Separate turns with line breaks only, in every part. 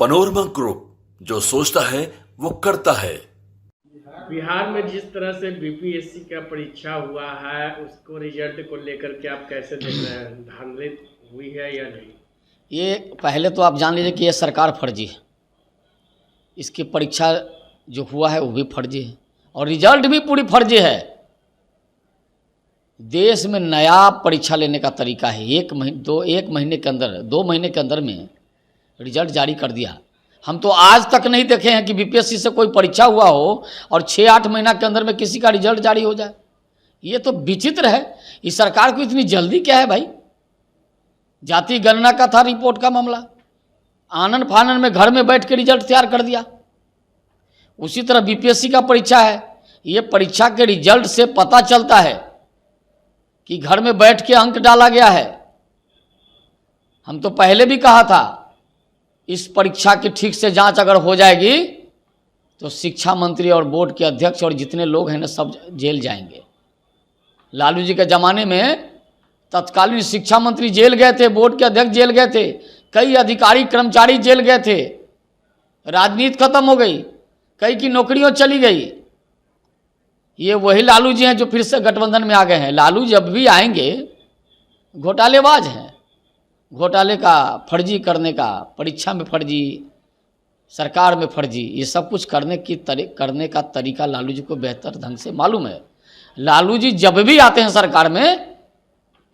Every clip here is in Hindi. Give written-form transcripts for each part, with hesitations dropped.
पनोरमा ग्रुप, जो सोचता है वो करता है।
बिहार में जिस तरह से बीपीएससी का परीक्षा हुआ है, उसको रिजल्ट को लेकर के आप कैसे देख रहे हैं? धांधली हुई है या नहीं?
ये पहले तो आप जान लीजिए कि ये सरकार फर्जी है। इसकी परीक्षा जो हुआ है वो भी फर्जी है और रिजल्ट भी पूरी फर्जी है। देश में नया परीक्षा लेने का तरीका है। एक महीने के अंदर 2 महीने के अंदर में रिजल्ट जारी कर दिया। हम तो आज तक नहीं देखे हैं कि बीपीएससी से कोई परीक्षा हुआ हो और 6-8 महीना के अंदर में किसी का रिजल्ट जारी हो जाए। ये तो विचित्र है। इस सरकार को इतनी जल्दी क्या है भाई? जाति गणना का था रिपोर्ट का मामला, आनन फानन में घर में बैठ के रिजल्ट तैयार कर दिया। उसी तरह बीपीएससी का परीक्षा है। ये परीक्षा के रिजल्ट से पता चलता है कि घर में बैठ के अंक डाला गया है। हम तो पहले भी कहा था, इस परीक्षा की ठीक से जांच अगर हो जाएगी तो शिक्षा मंत्री और बोर्ड के अध्यक्ष और जितने लोग हैं ना सब जेल जाएंगे। लालू जी के ज़माने में तत्कालीन शिक्षा मंत्री जेल गए थे, बोर्ड के अध्यक्ष जेल गए थे, कई अधिकारी कर्मचारी जेल गए थे। राजनीति खत्म हो गई, कई की नौकरियां चली गई। ये वही लालू जी हैं जो फिर से गठबंधन में आ गए हैं। लालू जब भी आएंगे घोटालेबाज हैं। घोटाले का, फर्जी करने का, परीक्षा में फर्जी, सरकार में फर्जी, ये सब कुछ करने का तरीका लालू जी को बेहतर ढंग से मालूम है। लालू जी जब भी आते हैं सरकार में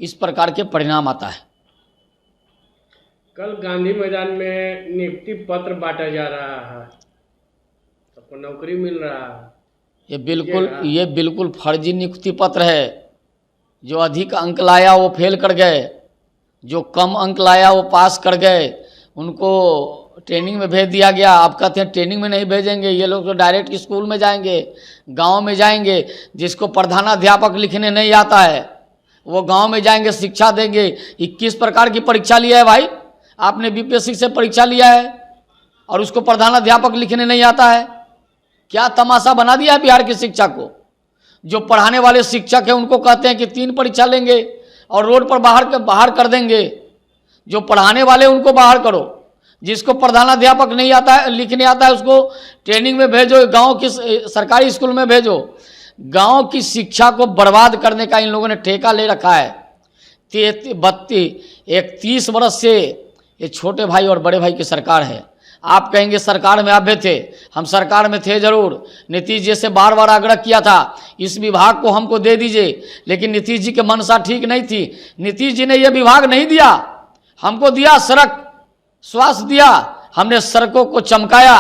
इस प्रकार के परिणाम आता है।
कल गांधी मैदान में नियुक्ति पत्र बांटा जा रहा है, सबको नौकरी मिल रहा है।
ये बिल्कुल फर्जी नियुक्ति पत्र है। जो अधिक अंक लाया वो फेल कर गए, जो कम अंक लाया वो पास कर गए। उनको ट्रेनिंग में भेज दिया गया। आप कहते हैं ट्रेनिंग में नहीं भेजेंगे, ये लोग तो डायरेक्ट स्कूल में जाएंगे, गांव में जाएंगे। जिसको प्रधानाध्यापक लिखने नहीं आता है वो गांव में जाएंगे, शिक्षा देंगे। 21 प्रकार की परीक्षा लिया है भाई आपने, बीपीएससी से परीक्षा लिया है और उसको प्रधानाध्यापक लिखने नहीं आता है। क्या तमाशा बना दिया है बिहार की शिक्षा को। जो पढ़ाने वाले शिक्षक हैं उनको कहते हैं कि 3 परीक्षा लेंगे और रोड पर बाहर कर देंगे। जो पढ़ाने वाले उनको बाहर करो, जिसको प्रधानाध्यापक नहीं आता है, लिखने आता है, उसको ट्रेनिंग में भेजो, गांव की सरकारी स्कूल में भेजो। गांव की शिक्षा को बर्बाद करने का इन लोगों ने ठेका ले रखा है। 31 वर्ष से ये छोटे भाई और बड़े भाई की सरकार है। आप कहेंगे सरकार में आप भी थे, हम सरकार में थे जरूर। नीतीश जी से बार बार आग्रह किया था इस विभाग को हमको दे दीजिए, लेकिन नीतीश जी के मनसा ठीक नहीं थी। नीतीश जी ने यह विभाग नहीं दिया, हमको दिया सड़क स्वास्थ्य दिया। हमने सड़कों को चमकाया,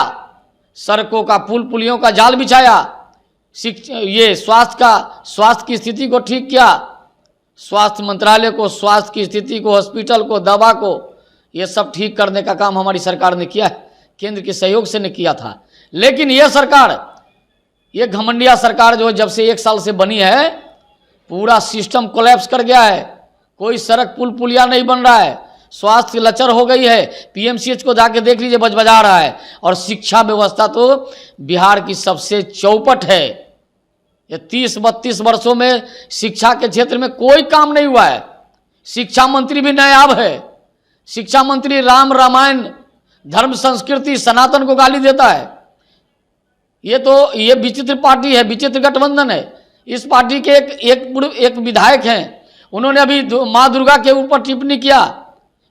सड़कों का पुल पुलियों का जाल बिछाया, ये स्वास्थ्य की स्थिति को ठीक किया। स्वास्थ्य मंत्रालय को, स्वास्थ्य की स्थिति को, हॉस्पिटल को, दवा को, ये सब ठीक करने का काम हमारी सरकार ने किया है, केंद्र के सहयोग से ने किया था। लेकिन ये सरकार, ये घमंडिया सरकार जो जब से 1 साल से बनी है, पूरा सिस्टम कोलैप्स कर गया है। कोई सड़क पुल पुलिया नहीं बन रहा है, स्वास्थ्य लचर हो गई है। पीएमसीएच को जाके देख लीजिए, बजबजा रहा है। और शिक्षा व्यवस्था तो बिहार की सबसे चौपट है। ये 30-32 वर्षों में शिक्षा के क्षेत्र में कोई काम नहीं हुआ है। शिक्षा मंत्री भी नायाब है। शिक्षा मंत्री राम रामायण, धर्म संस्कृति, सनातन को गाली देता है। ये विचित्र पार्टी है, विचित्र गठबंधन है। इस पार्टी के एक विधायक हैं, उन्होंने अभी माँ दुर्गा के ऊपर टिप्पणी किया।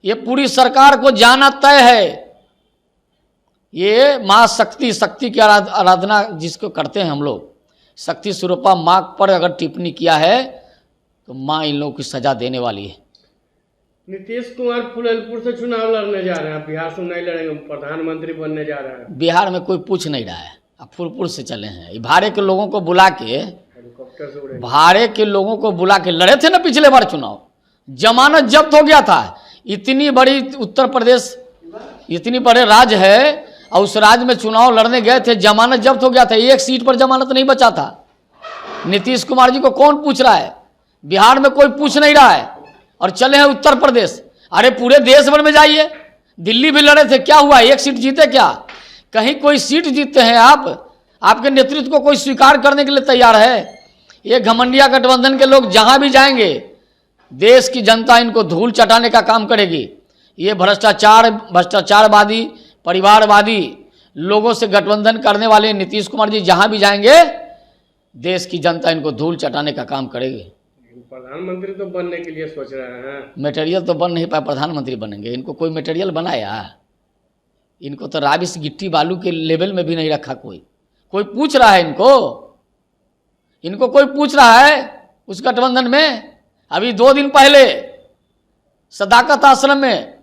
ये पूरी सरकार को जाना तय है। ये माँ शक्ति की आराधना जिसको करते हैं हम लोग, शक्ति स्वरूपा माँ पर अगर टिप्पणी किया है तो माँ इन लोगों की सजा देने वाली है।
नीतीश कुमार फूलपुर से चुनाव लड़ने जा रहे हैं, बिहार से नहीं लड़ेंगे, प्रधानमंत्री बनने जा रहे हैं।
बिहार में कोई पूछ नहीं रहा है, अब फूलपुर से चले हैं। भाड़े के लोगों को बुला के,
हेलीकॉप्टर से उड़े,
भाड़े के लोगों को बुला के लड़े थे ना पिछले बार चुनाव। जमानत जब्त हो गया था। इतनी बड़ी उत्तर प्रदेश, इतनी बड़े राज्य है और उस राज्य में चुनाव लड़ने गए थे, जमानत जब्त हो गया था। 1 सीट पर जमानत नहीं बचा था। नीतीश कुमार जी को कौन पूछ रहा है? बिहार में कोई पूछ नहीं रहा है और चले हैं उत्तर प्रदेश। अरे पूरे देश भर में जाइए, दिल्ली भी लड़े थे, क्या हुआ? 1 सीट जीते क्या? कहीं कोई सीट जीतते हैं आप? आपके नेतृत्व को कोई स्वीकार करने के लिए तैयार है? ये घमंडिया गठबंधन के लोग जहां भी जाएंगे देश की जनता इनको धूल चटाने का काम करेगी। ये भ्रष्टाचारवादी परिवारवादी लोगों से गठबंधन करने वाले नीतीश कुमार जी जहां भी जाएंगे देश की जनता इनको धूल चटाने का काम करेगी।
प्रधानमंत्री तो बनने के लिए सोच रहे हैं।
मटेरियल तो बन नहीं पाए, प्रधानमंत्री बनेंगे। इनको कोई मटेरियल बनाया? इनको तो राबिस गिट्टी बालू के लेवल में भी नहीं रखा। कोई पूछ रहा है इनको कोई पूछ रहा है उस गठबंधन में? अभी 2 दिन पहले सदाकत आश्रम में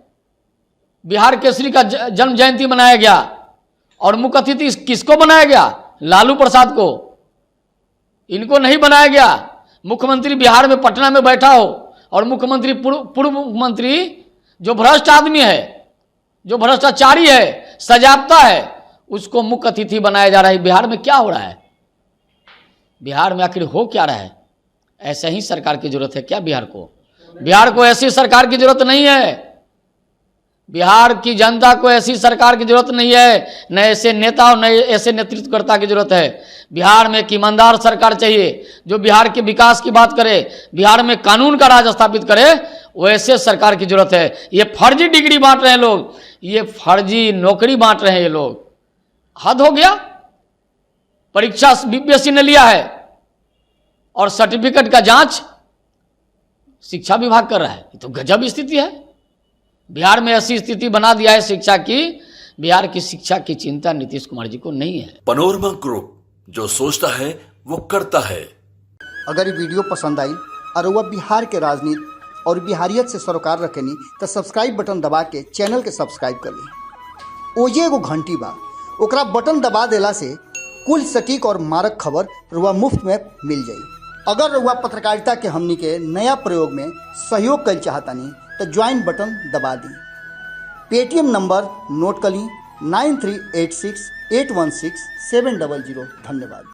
बिहार केसरी का जन्म जयंती मनाया गया और मुख्य अतिथि किसको बनाया गया? लालू प्रसाद को। इनको नहीं बनाया गया। मुख्यमंत्री बिहार में पटना में बैठा हो और मुख्यमंत्री पूर्व मुख्यमंत्री जो भ्रष्ट आदमी है, जो भ्रष्टाचारी है, सजावता है, उसको मुख्य अतिथि बनाया जा रहा है। बिहार में क्या हो रहा है? बिहार में आखिर हो क्या रहा है? ऐसे ही सरकार की जरूरत है क्या बिहार को? बिहार को ऐसी सरकार की जरूरत नहीं है। बिहार की जनता को ऐसी सरकार की जरूरत नहीं है, न ऐसे नेता और न ऐसे नेतृत्वकर्ता की जरूरत है। बिहार में एक ईमानदार सरकार चाहिए जो बिहार के विकास की बात करे, बिहार में कानून का राज स्थापित करे। वैसे सरकार की जरूरत है। ये फर्जी डिग्री बांट रहे हैं लोग, ये फर्जी नौकरी बांट रहे हैं ये लोग। हद हो गया। परीक्षा बीपीएससी ने लिया है और सर्टिफिकेट का जांच शिक्षा विभाग कर रहा है। ये तो गजब स्थिति है। बिहार में ऐसी स्थिति बना दिया है शिक्षा की। बिहार की शिक्षा की चिंता नीतीश कुमार जी को नहीं है।
पनोरमा ग्रुप, जो सोचता है वो करता है।
अगर ये वीडियो पसंद आई और वह बिहार के राजनीति और बिहारियत से सरोकार रखेनी तो सब्सक्राइब बटन दबा के चैनल के सब्सक्राइब कर ली। ओजे एगो घंटी बा, ओकरा बटन दबा देला से कुल सटीक और मारक खबर रुआ मुफ्त में मिल जाई। अगर रुआ पत्रकारिता के हमनी के नया प्रयोग में सहयोग कर चाहतानी तो ज्वाइन बटन दबा दी। पेटीएम नंबर नोट कर ली 9386816700। धन्यवाद।